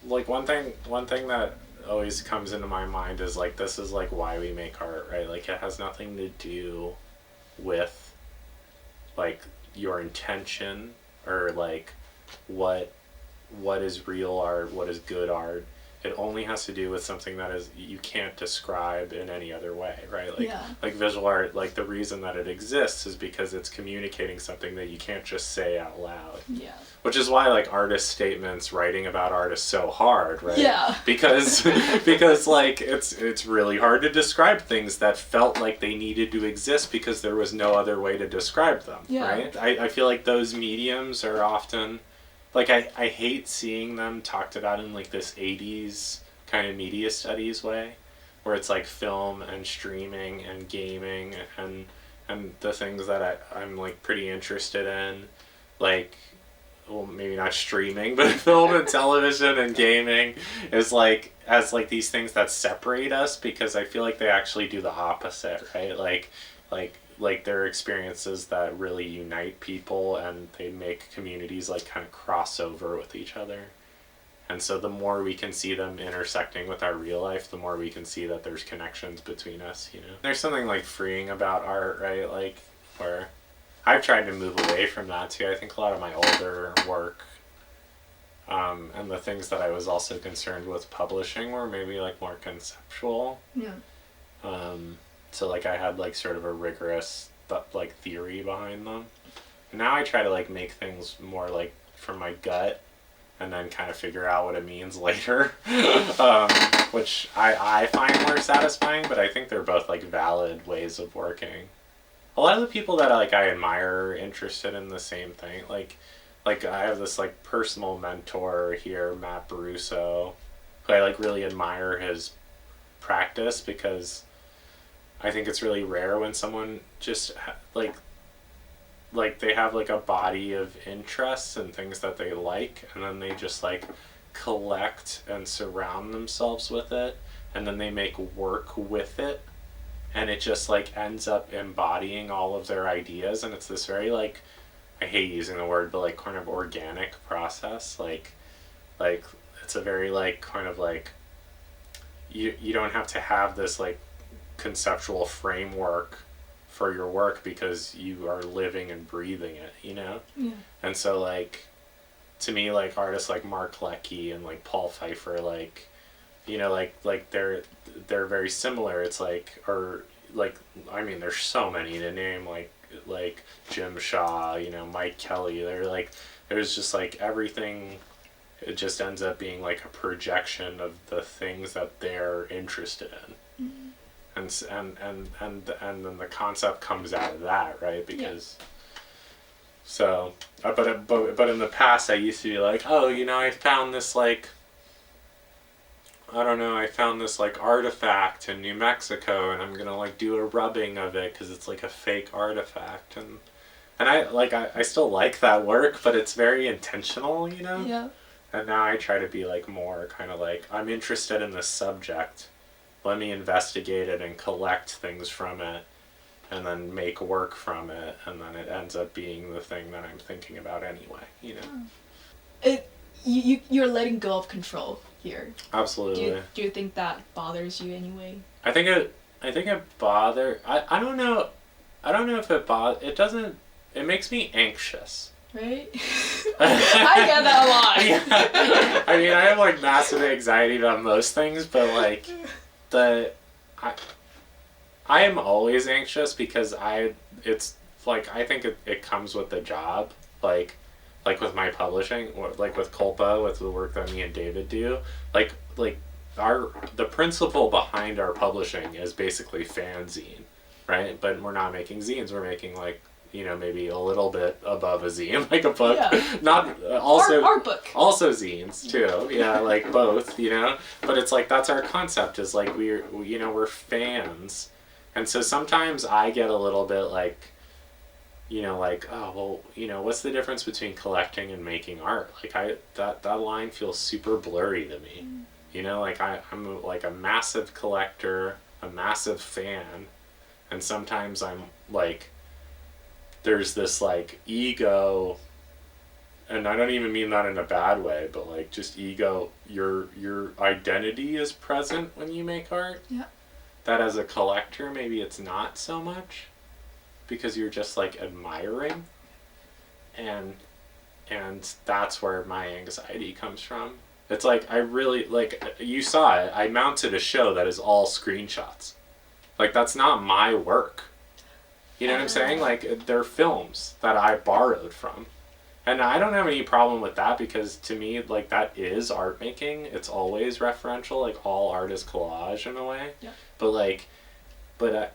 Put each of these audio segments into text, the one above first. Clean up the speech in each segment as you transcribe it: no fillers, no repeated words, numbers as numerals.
like one thing that always comes into my mind is like this is like why we make art, right? Like it has nothing to do with like your intention or like what what is real art, what is good art. It only has to do with something that is you can't describe in any other way, right? Like Yeah. like visual art, like the reason that it exists is because it's communicating something that you can't just say out loud. Yeah. Which is why like artist statements, writing about art is so hard, right? Yeah. Because because like it's really hard to describe things that felt like they needed to exist because there was no other way to describe them, Yeah. right? I feel like those mediums are often like I hate seeing them talked about in like this 80s kind of media studies way where it's like film and streaming and gaming and the things that I'm like pretty interested in, like well maybe not streaming but film and television and gaming is like as like these things that separate us because I feel like they actually do the opposite, right? Like they're experiences that really unite people and they make communities like kind of cross over with each other. And so the more we can see them intersecting with our real life, the more we can see that there's connections between us, you know. There's something like freeing about art, right? Like where I've tried to move away from that too. I think a lot of my older work and the things that I was also concerned with publishing were maybe like more conceptual. Yeah. So like I had like sort of a rigorous like theory behind them. And now I try to like make things more like from my gut and then kind of figure out what it means later, which I find more satisfying, but I think they're both like valid ways of working. A lot of the people that like I admire are interested in the same thing. Like I have this like personal mentor here, Matt Baruso, who I like really admire his practice because I think it's really rare when someone just like they have like a body of interests and things that they like and then they just like collect and surround themselves with it and then they make work with it and it just like ends up embodying all of their ideas and it's this very like I hate using the word but like kind of organic process like it's a very like kind of like you don't have to have this like conceptual framework for your work because you are living and breathing it, you know? Yeah. And so like to me like artists like Mark Leckey and like Paul Pfeiffer like you know like they're very similar. It's like or like I mean there's so many to name like Jim Shaw, you know, Mike Kelly. They're like there's just like everything it just ends up being like a projection of the things that they're interested in. Mm-hmm. And then the concept comes out of that, right? Because so but in the past I used to be like, oh, you know, I found this like I don't know, I found this like artifact in New Mexico and I'm gonna like do a rubbing of it because it's like a fake artifact and I still like that work but it's very intentional, you know. Yeah. And now I try to be like more kind of like I'm interested in this subject, let me investigate it and collect things from it and then make work from it and then it ends up being the thing that I'm thinking about anyway, you know. You're letting go of control here. Absolutely. Do you think that bothers you anyway? I think it bother I don't know if it doesn't it makes me anxious. Right? I get that a lot. Yeah. I mean I have like massive anxiety about most things but like I am always anxious because it's like I think it comes with the job like with my publishing or like with Culpa with the work that me and David do like the principle behind our publishing is basically fanzine, right? But we're not making zines, we're making like you know maybe a little bit above a zine like a book, not also art book, also zines too, yeah, like both, you know. But it's like that's our concept is like we're fans, and so sometimes I get a little bit like you know like oh well you know what's the difference between collecting and making art, like that line feels super blurry to me. You know, like I'm like a massive collector, a massive fan, and sometimes I'm like there's this like ego and I don't even mean that in a bad way, but like just ego, your identity is present when you make art. Yeah. That as a collector, maybe it's not so much, because you're just like admiring, and that's where my anxiety comes from. It's like I really like, you saw it. I mounted a show that is all screenshots. Like that's not my work. You know what I'm saying? Like they're films that I borrowed from. And I don't have any problem with that, because to me, like, that is art making. It's always referential. Like all art is collage in a way. Yeah. But like, but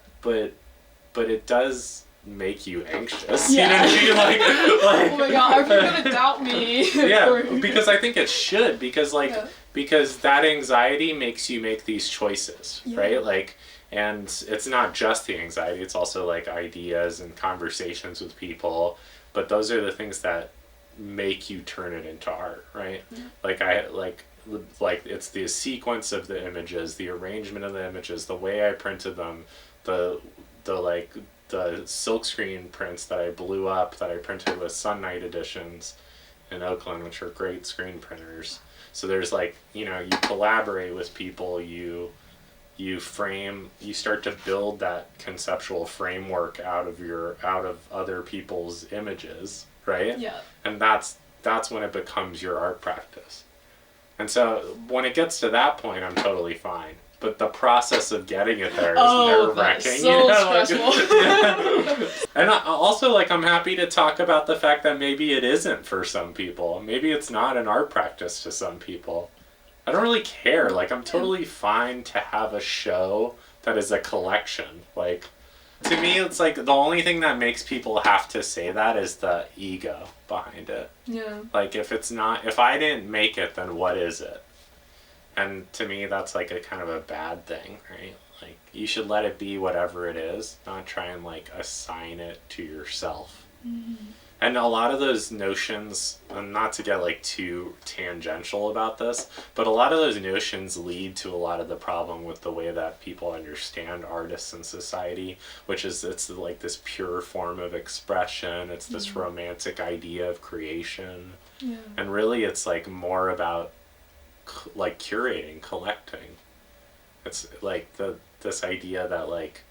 it does make you anxious. Yeah. You know what I mean? Like Oh my god, are you gonna doubt me? yeah, because I think it should, because like Yeah. because that anxiety makes you make these choices, Yeah. right? Like, and it's not just the anxiety, it's also like ideas and conversations with people, but those are the things that make you turn it into art, right? Yeah. Like it's the sequence of the images, the arrangement of the images, the way I printed them, the like the silkscreen prints that I blew up, that I printed with Sun Knight editions in Oakland, which are great screen printers. So there's like, you know, you collaborate with people, you frame, you start to build that conceptual framework out of other people's images, right? Yeah. And that's when it becomes your art practice. And so when it gets to that point, I'm totally fine. But the process of getting it there is nerve-wracking. That's so stressful. And also, like, I'm happy to talk about the fact that maybe it isn't for some people. Maybe it's not an art practice to some people. I don't really care. Like, I'm totally fine to have a show that is a collection. Like, to me, it's like the only thing that makes people have to say that is the ego behind it. Yeah. Like, if I didn't make it, then what is it? And to me, that's like a kind of a bad thing, right? Like, you should let it be whatever it is, not try and like assign it to yourself. Mm-hmm. And a lot of those notions, and not to get like too tangential about this, but a lot of those notions lead to a lot of the problem with the way that people understand artists in society, which is it's like this pure form of expression, it's this romantic idea of creation. Yeah. And really it's like more about like curating, collecting. It's like this idea that like